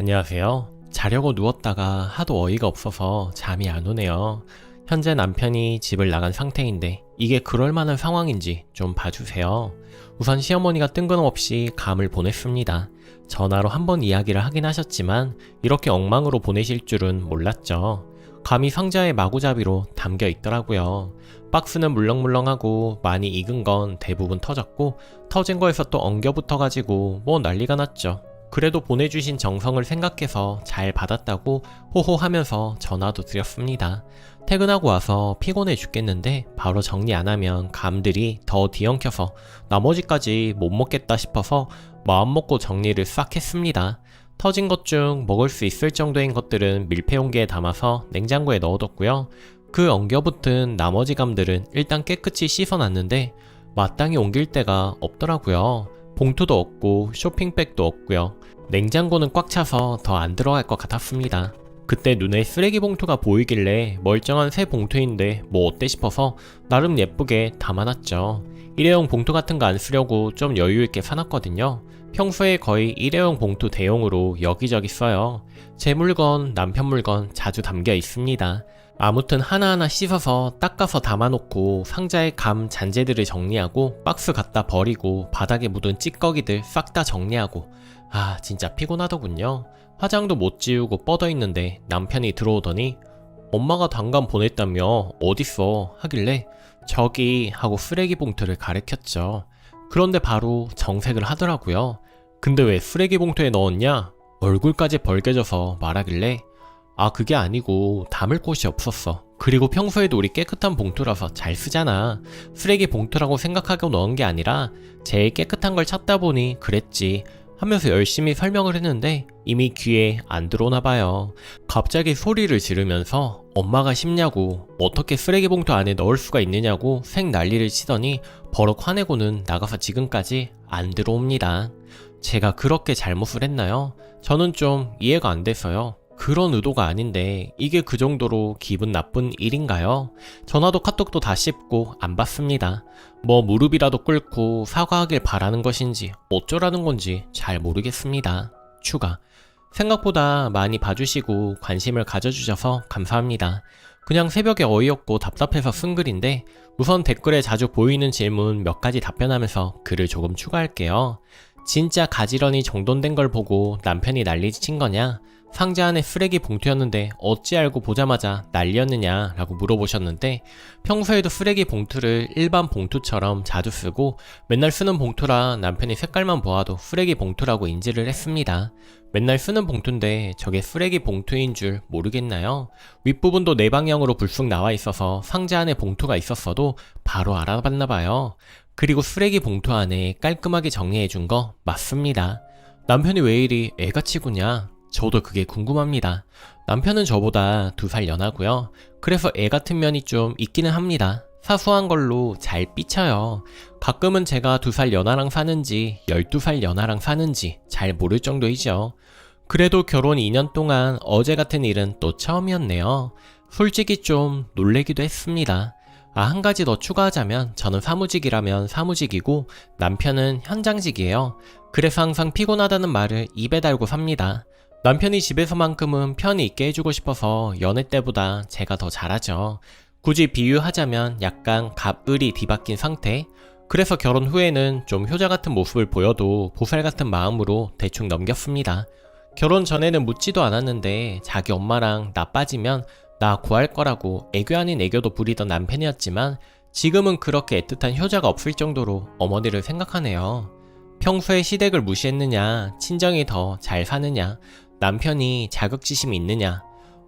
안녕하세요. 자려고 누웠다가 하도 어이가 없어서 잠이 안 오네요. 현재 남편이 집을 나간 상태인데 이게 그럴 만한 상황인지 좀 봐주세요. 우선 시어머니가 뜬금없이 감을 보냈습니다. 전화로 한번 이야기를 하긴 하셨지만 이렇게 엉망으로 보내실 줄은 몰랐죠. 감이 상자에 마구잡이로 담겨 있더라고요. 박스는 물렁물렁하고 많이 익은 건 대부분 터졌고 터진 거에서 또 엉겨 붙어가지고 뭐 난리가 났죠. 그래도 보내주신 정성을 생각해서 잘 받았다고 호호하면서 전화도 드렸습니다. 퇴근하고 와서 피곤해 죽겠는데 바로 정리 안 하면 감들이 더 뒤엉켜서 나머지까지 못 먹겠다 싶어서 마음먹고 정리를 싹 했습니다. 터진 것 중 먹을 수 있을 정도인 것들은 밀폐 용기에 담아서 냉장고에 넣어뒀고요. 그 엉겨붙은 나머지 감들은 일단 깨끗이 씻어놨는데 마땅히 옮길 데가 없더라고요. 봉투도 없고 쇼핑백도 없고요. 냉장고는 꽉 차서 더 안 들어갈 것 같았습니다. 그때 눈에 쓰레기 봉투가 보이길래 멀쩡한 새 봉투인데 뭐 어때 싶어서 나름 예쁘게 담아놨죠. 일회용 봉투 같은 거 안 쓰려고 좀 여유있게 사놨거든요. 평소에 거의 일회용 봉투 대용으로 여기저기 써요. 제 물건, 남편 물건 자주 담겨 있습니다. 아무튼 하나하나 씻어서 닦아서 담아놓고 상자에 감 잔재들을 정리하고 박스 갖다 버리고 바닥에 묻은 찌꺼기들 싹 다 정리하고 진짜 피곤하더군요. 화장도 못 지우고 뻗어있는데 남편이 들어오더니 엄마가 단감 보냈다며 어딨어 하길래 저기 하고 쓰레기 봉투를 가리켰죠. 그런데 바로 정색을 하더라고요. 근데 왜 쓰레기 봉투에 넣었냐? 얼굴까지 벌개져서 말하길래 그게 아니고 담을 곳이 없었어. 그리고 평소에도 우리 깨끗한 봉투라서 잘 쓰잖아. 쓰레기 봉투라고 생각하고 넣은 게 아니라 제일 깨끗한 걸 찾다 보니 그랬지 하면서 열심히 설명을 했는데 이미 귀에 안 들어오나 봐요. 갑자기 소리를 지르면서 엄마가 쉽냐고 어떻게 쓰레기 봉투 안에 넣을 수가 있느냐고 생 난리를 치더니 버럭 화내고는 나가서 지금까지 안 들어옵니다. 제가 그렇게 잘못을 했나요? 저는 좀 이해가 안 돼서요. 그런 의도가 아닌데 이게 그 정도로 기분 나쁜 일인가요? 전화도 카톡도 다 씹고 안 받습니다. 뭐 무릎이라도 꿇고 사과하길 바라는 것인지 어쩌라는 건지 잘 모르겠습니다. 추가. 생각보다 많이 봐주시고 관심을 가져주셔서 감사합니다. 그냥 새벽에 어이없고 답답해서 쓴 글인데 우선 댓글에 자주 보이는 질문 몇 가지 답변하면서 글을 조금 추가할게요. 진짜 가지런히 정돈된 걸 보고 남편이 난리친 거냐? 상자 안에 쓰레기 봉투였는데 어찌 알고 보자마자 난리였느냐 라고 물어보셨는데 평소에도 쓰레기 봉투를 일반 봉투처럼 자주 쓰고 맨날 쓰는 봉투라 남편이 색깔만 보아도 쓰레기 봉투라고 인지를 했습니다. 맨날 쓰는 봉투인데 저게 쓰레기 봉투인 줄 모르겠나요? 윗부분도 네 방향으로 불쑥 나와 있어서 상자 안에 봉투가 있었어도 바로 알아봤나봐요. 그리고 쓰레기 봉투 안에 깔끔하게 정리해준 거 맞습니다. 남편이 왜 이리 애같이 구냐? 저도 그게 궁금합니다. 남편은 저보다 2살 연하고요. 그래서 애 같은 면이 좀 있기는 합니다. 사소한 걸로 잘 삐쳐요. 가끔은 제가 2살 연하랑 사는지 12살 연하랑 사는지 잘 모를 정도이죠. 그래도 결혼 2년 동안 어제 같은 일은 또 처음이었네요. 솔직히 좀 놀래기도 했습니다. 한 가지 더 추가하자면 저는 사무직이라면 사무직이고 남편은 현장직이에요. 그래서 항상 피곤하다는 말을 입에 달고 삽니다. 남편이 집에서만큼은 편히 있게 해주고 싶어서 연애 때보다 제가 더 잘하죠. 굳이 비유하자면 약간 갑을이 뒤바뀐 상태? 그래서 결혼 후에는 좀 효자 같은 모습을 보여도 보살 같은 마음으로 대충 넘겼습니다. 결혼 전에는 묻지도 않았는데 자기 엄마랑 나 빠지면 나 구할 거라고 애교 아닌 애교도 부리던 남편이었지만 지금은 그렇게 애틋한 효자가 없을 정도로 어머니를 생각하네요. 평소에 시댁을 무시했느냐, 친정이 더 잘 사느냐, 남편이 자격지심이 있느냐,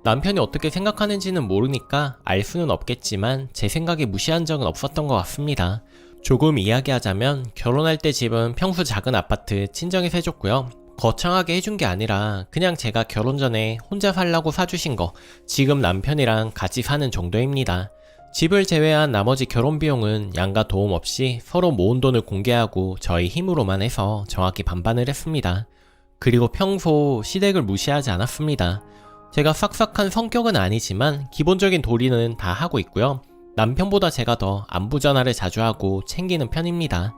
남편이 어떻게 생각하는지는 모르니까 알 수는 없겠지만 제 생각에 무시한 적은 없었던 것 같습니다. 조금 이야기하자면 결혼할 때 집은 평수 작은 아파트 친정에서 해줬고요. 거창하게 해준 게 아니라 그냥 제가 결혼 전에 혼자 살라고 사주신 거 지금 남편이랑 같이 사는 정도입니다. 집을 제외한 나머지 결혼 비용은 양가 도움 없이 서로 모은 돈을 공개하고 저희 힘으로만 해서 정확히 반반을 했습니다. 그리고 평소 시댁을 무시하지 않았습니다. 제가 싹싹한 성격은 아니지만 기본적인 도리는 다 하고 있고요. 남편보다 제가 더 안부 전화를 자주 하고 챙기는 편입니다.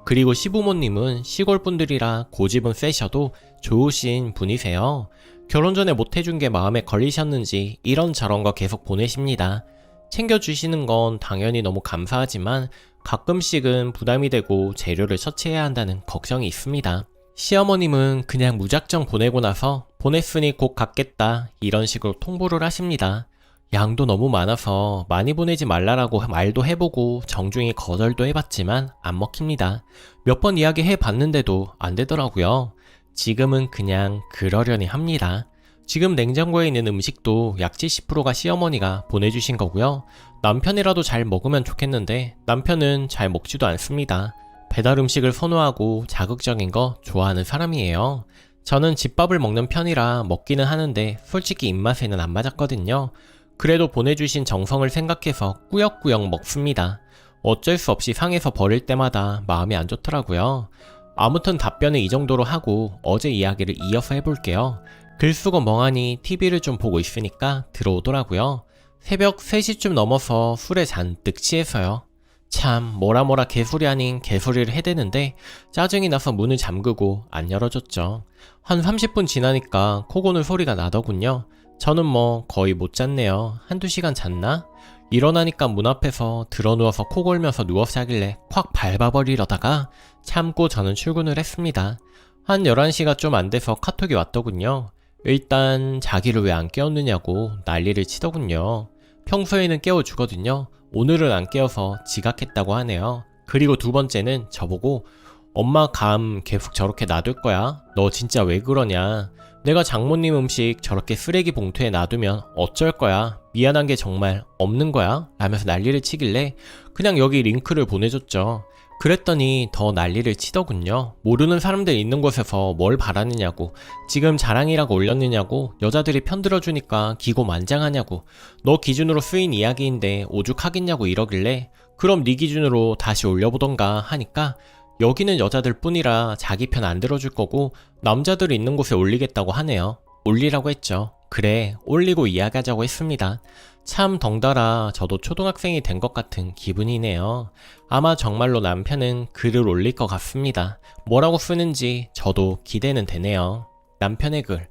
그리고 시부모님은 시골 분들이라 고집은 세셔도 좋으신 분이세요. 결혼 전에 못해준 게 마음에 걸리셨는지 이런저런 거 계속 보내십니다. 챙겨주시는 건 당연히 너무 감사하지만 가끔씩은 부담이 되고 재료를 처치해야 한다는 걱정이 있습니다. 시어머님은 그냥 무작정 보내고 나서 보냈으니 곧 갚겠다 이런 식으로 통보를 하십니다. 양도 너무 많아서 많이 보내지 말라라고 말도 해보고 정중히 거절도 해봤지만 안 먹힙니다. 몇 번 이야기해봤는데도 안 되더라고요. 지금은 그냥 그러려니 합니다. 지금 냉장고에 있는 음식도 약 70%가 시어머니가 보내주신 거고요. 남편이라도 잘 먹으면 좋겠는데 남편은 잘 먹지도 않습니다. 배달 음식을 선호하고 자극적인 거 좋아하는 사람이에요. 저는 집밥을 먹는 편이라 먹기는 하는데 솔직히 입맛에는 안 맞았거든요. 그래도 보내주신 정성을 생각해서 꾸역꾸역 먹습니다. 어쩔 수 없이 상해서 버릴 때마다 마음이 안 좋더라고요. 아무튼 답변을 이 정도로 하고 어제 이야기를 이어서 해볼게요. 글 쓰고 멍하니 TV를 좀 보고 있으니까 들어오더라고요. 새벽 3시쯤 넘어서 술에 잔뜩 취해서요. 참 뭐라 개소리 아닌 개소리를 해대는데 짜증이 나서 문을 잠그고 안 열어줬죠. 한 30분 지나니까 코 고는 소리가 나더군요. 저는 뭐 거의 못 잤네요. 한두 시간 잤나? 일어나니까 문 앞에서 드러누워서 코 골면서 누워서 자길래 콱 밟아버리려다가 참고 저는 출근을 했습니다. 한 11시가 좀 안 돼서 카톡이 왔더군요. 일단 자기를 왜 안 깨웠느냐고 난리를 치더군요. 평소에는 깨워주거든요. 오늘은 안 깨워서 지각했다고 하네요. 그리고 두 번째는 저보고 엄마 감 계속 저렇게 놔둘 거야? 너 진짜 왜 그러냐? 내가 장모님 음식 저렇게 쓰레기 봉투에 놔두면 어쩔 거야? 미안한 게 정말 없는 거야? 라면서 난리를 치길래 그냥 여기 링크를 보내줬죠. 그랬더니 더 난리를 치더군요. 모르는 사람들 있는 곳에서 뭘 바라느냐고, 지금 자랑이라고 올렸느냐고, 여자들이 편들어주니까 기고만장하냐고, 너 기준으로 쓰인 이야기인데 오죽하겠냐고 이러길래 그럼 네 기준으로 다시 올려보던가 하니까 여기는 여자들 뿐이라 자기 편 안 들어줄 거고 남자들이 있는 곳에 올리겠다고 하네요. 올리라고 했죠. 그래, 올리고 이야기하자고 했습니다. 참 덩달아 저도 초등학생이 된 것 같은 기분이네요. 아마 정말로 남편은 글을 올릴 것 같습니다. 뭐라고 쓰는지 저도 기대는 되네요. 남편의 글.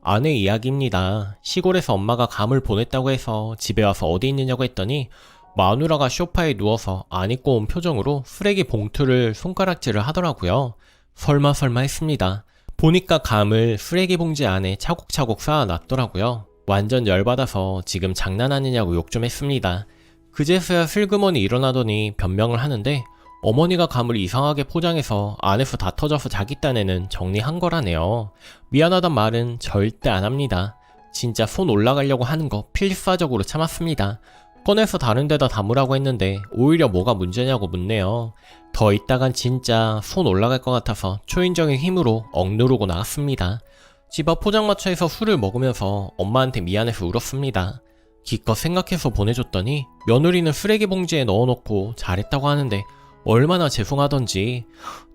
아내 이야기입니다. 시골에서 엄마가 감을 보냈다고 해서 집에 와서 어디 있느냐고 했더니 마누라가 소파에 누워서 안 입고 온 표정으로 쓰레기 봉투를 손가락질을 하더라고요. 설마 했습니다. 보니까 감을 쓰레기 봉지 안에 차곡차곡 쌓아놨더라고요. 완전 열받아서 지금 장난하느냐고 욕 좀 했습니다. 그제서야 슬그머니 일어나더니 변명을 하는데 어머니가 감을 이상하게 포장해서 안에서 다 터져서 자기 딴에는 정리한 거라네요. 미안하단 말은 절대 안 합니다. 진짜 손 올라가려고 하는 거 필사적으로 참았습니다. 꺼내서 다른 데다 담으라고 했는데 오히려 뭐가 문제냐고 묻네요. 더 있다간 진짜 손 올라갈 것 같아서 초인적인 힘으로 억누르고 나갔습니다. 집 앞 포장마차에서 술을 먹으면서 엄마한테 미안해서 울었습니다. 기껏 생각해서 보내줬더니 며느리는 쓰레기 봉지에 넣어놓고 잘했다고 하는데 얼마나 죄송하던지.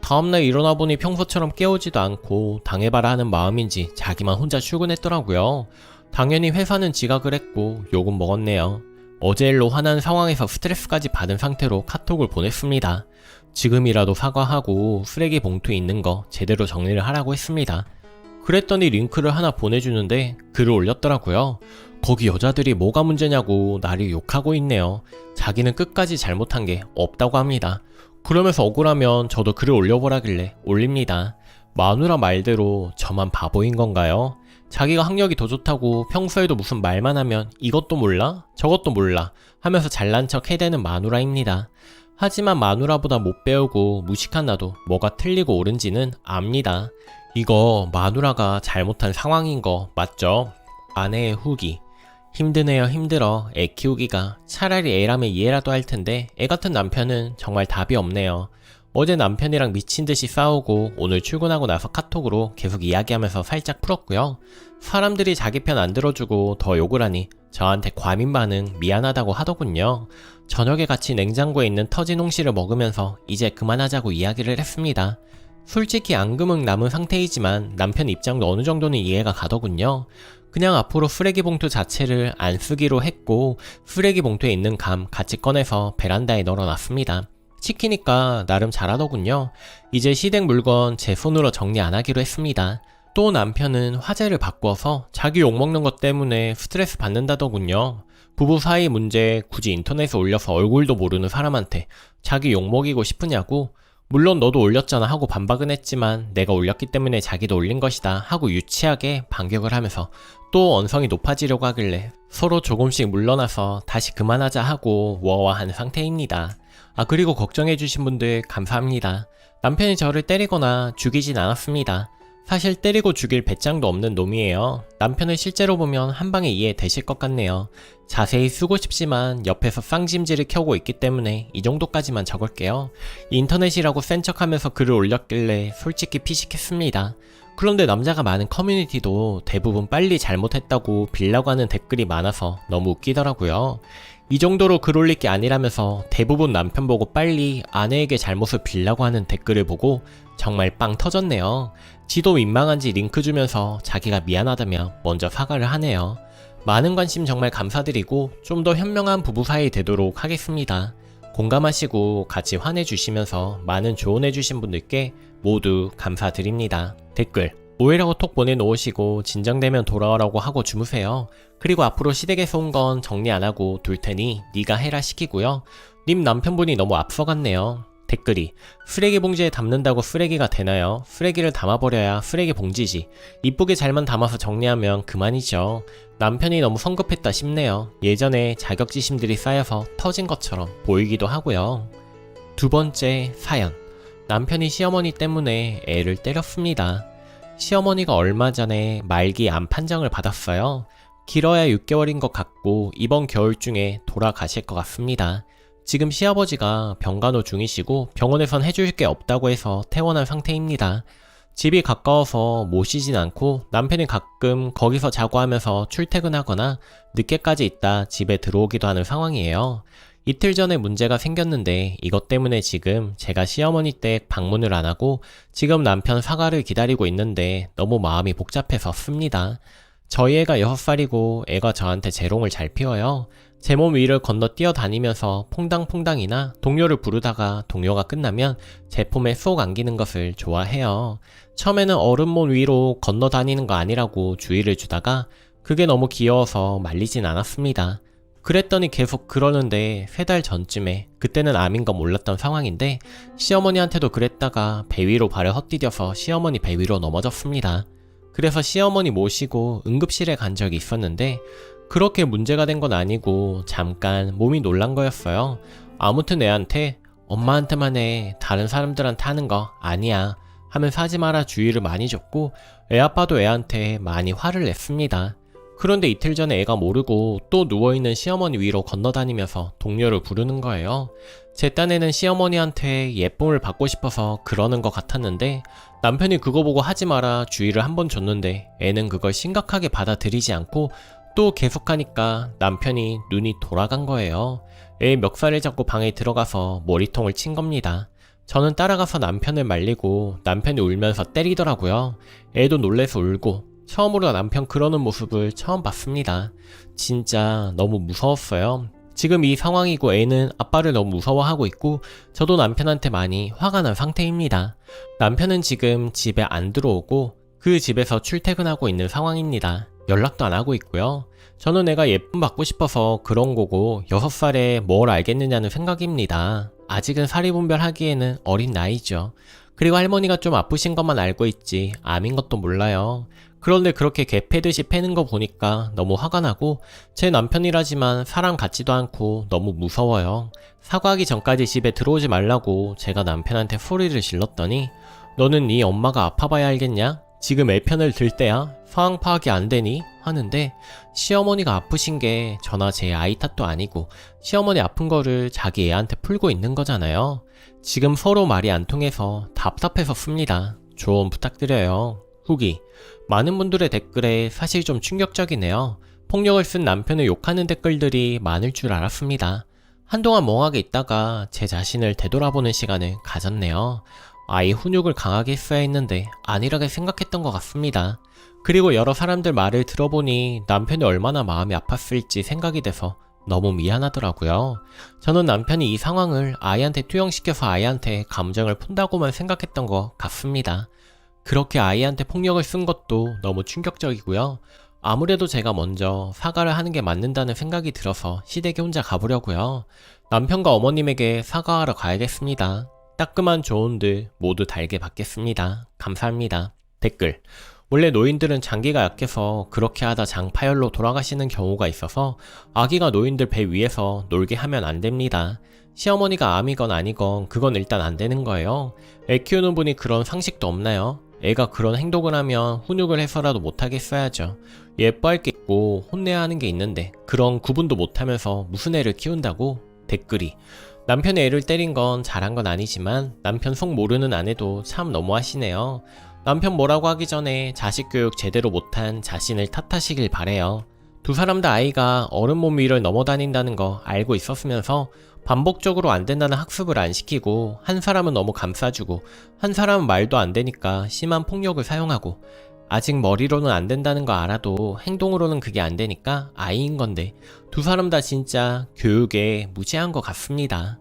다음날 일어나 보니 평소처럼 깨우지도 않고 당해봐라 하는 마음인지 자기만 혼자 출근했더라고요. 당연히 회사는 지각을 했고 욕은 먹었네요. 어제 일로 화난 상황에서 스트레스까지 받은 상태로 카톡을 보냈습니다. 지금이라도 사과하고 쓰레기 봉투에 있는 거 제대로 정리를 하라고 했습니다. 그랬더니 링크를 하나 보내주는데 글을 올렸더라고요. 거기 여자들이 뭐가 문제냐고 나를 욕하고 있네요. 자기는 끝까지 잘못한 게 없다고 합니다. 그러면서 억울하면 저도 글을 올려보라길래 올립니다. 마누라 말대로 저만 바보인 건가요? 자기가 학력이 더 좋다고 평소에도 무슨 말만 하면 이것도 몰라? 저것도 몰라 하면서 잘난 척 해대는 마누라입니다. 하지만 마누라보다 못 배우고 무식한 나도 뭐가 틀리고 옳은지는 압니다. 이거 마누라가 잘못한 상황인 거 맞죠? 아내의 후기. 힘드네요. 힘들어. 애 키우기가. 차라리 애라면 이해라도 할 텐데 애 같은 남편은 정말 답이 없네요. 어제 남편이랑 미친듯이 싸우고 오늘 출근하고 나서 카톡으로 계속 이야기하면서 살짝 풀었고요. 사람들이 자기 편 안 들어주고 더 욕을 하니 저한테 과민 반응 미안하다고 하더군요. 저녁에 같이 냉장고에 있는 터진 홍시를 먹으면서 이제 그만하자고 이야기를 했습니다. 솔직히 앙금은 남은 상태이지만 남편 입장도 어느 정도는 이해가 가더군요. 그냥 앞으로 쓰레기 봉투 자체를 안 쓰기로 했고 쓰레기 봉투에 있는 감 같이 꺼내서 베란다에 널어놨습니다. 시키니까 나름 잘하더군요. 이제 시댁 물건 제 손으로 정리 안 하기로 했습니다. 또 남편은 화제를 바꿔서 자기 욕먹는 것 때문에 스트레스 받는다더군요. 부부 사이 문제 굳이 인터넷에 올려서 얼굴도 모르는 사람한테 자기 욕먹이고 싶으냐고. 물론 너도 올렸잖아 하고 반박은 했지만 내가 올렸기 때문에 자기도 올린 것이다 하고 유치하게 반격을 하면서 또 언성이 높아지려고 하길래 서로 조금씩 물러나서 다시 그만하자 하고 워와한 상태입니다. 그리고 걱정해주신 분들 감사합니다. 남편이 저를 때리거나 죽이진 않았습니다. 사실 때리고 죽일 배짱도 없는 놈이에요. 남편을 실제로 보면 한 방에 이해되실 것 같네요. 자세히 쓰고 싶지만 옆에서 쌍심지를 켜고 있기 때문에 이 정도까지만 적을게요. 인터넷이라고 센 척하면서 글을 올렸길래 솔직히 피식했습니다. 그런데 남자가 많은 커뮤니티도 대부분 빨리 잘못했다고 빌라고 하는 댓글이 많아서 너무 웃기더라고요. 이 정도로 글 올릴 게 아니라면서 대부분 남편 보고 빨리 아내에게 잘못을 빌라고 하는 댓글을 보고 정말 빵 터졌네요. 지도 민망한지 링크 주면서 자기가 미안하다며 먼저 사과를 하네요. 많은 관심 정말 감사드리고 좀 더 현명한 부부 사이 되도록 하겠습니다. 공감하시고 같이 화내주시면서 많은 조언해주신 분들께 모두 감사드립니다. 댓글 오해라고 톡 보내놓으시고 진정되면 돌아오라고 하고 주무세요. 그리고 앞으로 시댁에서 온 건 정리 안 하고 둘 테니 네가 해라 시키고요. 님 남편분이 너무 앞서갔네요. 댓글이 쓰레기 봉지에 담는다고 쓰레기가 되나요? 쓰레기를 담아버려야 쓰레기 봉지지. 이쁘게 잘만 담아서 정리하면 그만이죠. 남편이 너무 성급했다 싶네요. 예전에 자격지심들이 쌓여서 터진 것처럼 보이기도 하고요. 두 번째 사연. 남편이 시어머니 때문에 애를 때렸습니다. 시어머니가 얼마 전에 말기 암 판정을 받았어요. 길어야 6개월인 것 같고 이번 겨울 중에 돌아가실 것 같습니다. 지금 시아버지가 병간호 중이시고 병원에선 해줄 게 없다고 해서 퇴원한 상태입니다. 집이 가까워서 모시진 않고 남편이 가끔 거기서 자고 하면서 출퇴근하거나 늦게까지 있다 집에 들어오기도 하는 상황이에요. 이틀 전에 문제가 생겼는데 이것 때문에 지금 제가 시어머니 댁 방문을 안 하고 지금 남편 사과를 기다리고 있는데 너무 마음이 복잡해서 씁니다. 저희 애가 6살이고 애가 저한테 재롱을 잘 피워요. 제 몸 위를 건너 뛰어다니면서 퐁당퐁당이나 동료를 부르다가 동료가 끝나면 제 폼에 쏙 안기는 것을 좋아해요. 처음에는 어른 몸 위로 건너 다니는 거 아니라고 주의를 주다가 그게 너무 귀여워서 말리진 않았습니다. 그랬더니 계속 그러는데 3달 전쯤에 그때는 암인 거 몰랐던 상황인데 시어머니한테도 그랬다가 배 위로 발을 헛디뎌서 시어머니 배 위로 넘어졌습니다. 그래서 시어머니 모시고 응급실에 간 적이 있었는데 그렇게 문제가 된 건 아니고 잠깐 몸이 놀란 거였어요. 아무튼 애한테 엄마한테만 해, 다른 사람들한테 하는 거 아니야 하면서 하지 마라 주의를 많이 줬고 애아빠도 애한테 많이 화를 냈습니다. 그런데 이틀 전에 애가 모르고 또 누워있는 시어머니 위로 건너다니면서 동료를 부르는 거예요. 제 딴에는 시어머니한테 예쁨을 받고 싶어서 그러는 것 같았는데 남편이 그거 보고 하지 마라 주의를 한 번 줬는데 애는 그걸 심각하게 받아들이지 않고 또 계속하니까 남편이 눈이 돌아간 거예요. 애 멱살을 잡고 방에 들어가서 머리통을 친 겁니다. 저는 따라가서 남편을 말리고 남편이 울면서 때리더라고요. 애도 놀래서 울고 처음으로 남편 그러는 모습을 처음 봤습니다. 진짜 너무 무서웠어요. 지금 이 상황이고 애는 아빠를 너무 무서워하고 있고 저도 남편한테 많이 화가 난 상태입니다. 남편은 지금 집에 안 들어오고 그 집에서 출퇴근하고 있는 상황입니다. 연락도 안 하고 있고요. 저는 애가 예쁨 받고 싶어서 그런 거고 6살에 뭘 알겠느냐는 생각입니다. 아직은 사리분별하기에는 어린 나이죠. 그리고 할머니가 좀 아프신 것만 알고 있지 암인 것도 몰라요. 그런데 그렇게 개 패듯이 패는 거 보니까 너무 화가 나고 제 남편이라지만 사람 같지도 않고 너무 무서워요. 사과하기 전까지 집에 들어오지 말라고 제가 남편한테 소리를 질렀더니 너는 네 엄마가 아파봐야 알겠냐? 지금 애 편을 들 때야? 상황 파악이 안 되니? 하는데 시어머니가 아프신 게 저나 제 아이 탓도 아니고 시어머니 아픈 거를 자기 애한테 풀고 있는 거잖아요. 지금 서로 말이 안 통해서 답답해서 씁니다. 조언 부탁드려요. 후기. 많은 분들의 댓글에 사실 좀 충격적이네요. 폭력을 쓴 남편을 욕하는 댓글들이 많을 줄 알았습니다. 한동안 멍하게 있다가 제 자신을 되돌아보는 시간을 가졌네요. 아이 훈육을 강하게 했어야 했는데 안일하게 생각했던 것 같습니다. 그리고 여러 사람들 말을 들어보니 남편이 얼마나 마음이 아팠을지 생각이 돼서 너무 미안하더라고요. 저는 남편이 이 상황을 아이한테 투영시켜서 아이한테 감정을 푼다고만 생각했던 것 같습니다. 그렇게 아이한테 폭력을 쓴 것도 너무 충격적이고요. 아무래도 제가 먼저 사과를 하는 게 맞는다는 생각이 들어서 시댁에 혼자 가보려고요. 남편과 어머님에게 사과하러 가야겠습니다. 따끔한 조언들 모두 달게 받겠습니다. 감사합니다. 댓글: 원래 노인들은 장기가 약해서 그렇게 하다 장파열로 돌아가시는 경우가 있어서 아기가 노인들 배 위에서 놀게 하면 안 됩니다. 시어머니가 암이건 아니건 그건 일단 안 되는 거예요. 애 키우는 분이 그런 상식도 없나요? 애가 그런 행동을 하면 훈육을 해서라도 못하게 써야죠. 예뻐할 게 있고 혼내야 하는 게 있는데 그런 구분도 못하면서 무슨 애를 키운다고? 댓글이: 남편이 애를 때린 건 잘한 건 아니지만 남편 속 모르는 아내도 참 너무하시네요. 남편 뭐라고 하기 전에 자식 교육 제대로 못한 자신을 탓하시길 바래요. 두 사람 다 아이가 어른 몸 위를 넘어다닌다는 거 알고 있었으면서 반복적으로 안 된다는 학습을 안 시키고 한 사람은 너무 감싸주고 한 사람은 말도 안 되니까 심한 폭력을 사용하고 아직 머리로는 안 된다는 거 알아도 행동으로는 그게 안 되니까 아이인 건데 두 사람 다 진짜 교육에 무지한 것 같습니다.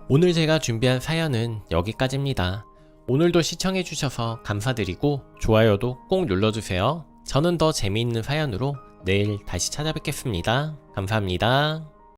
오늘 제가 준비한 사연은 여기까지입니다. 오늘도 시청해주셔서 감사드리고 좋아요도 꼭 눌러주세요. 저는 더 재미있는 사연으로 내일 다시 찾아뵙겠습니다. 감사합니다.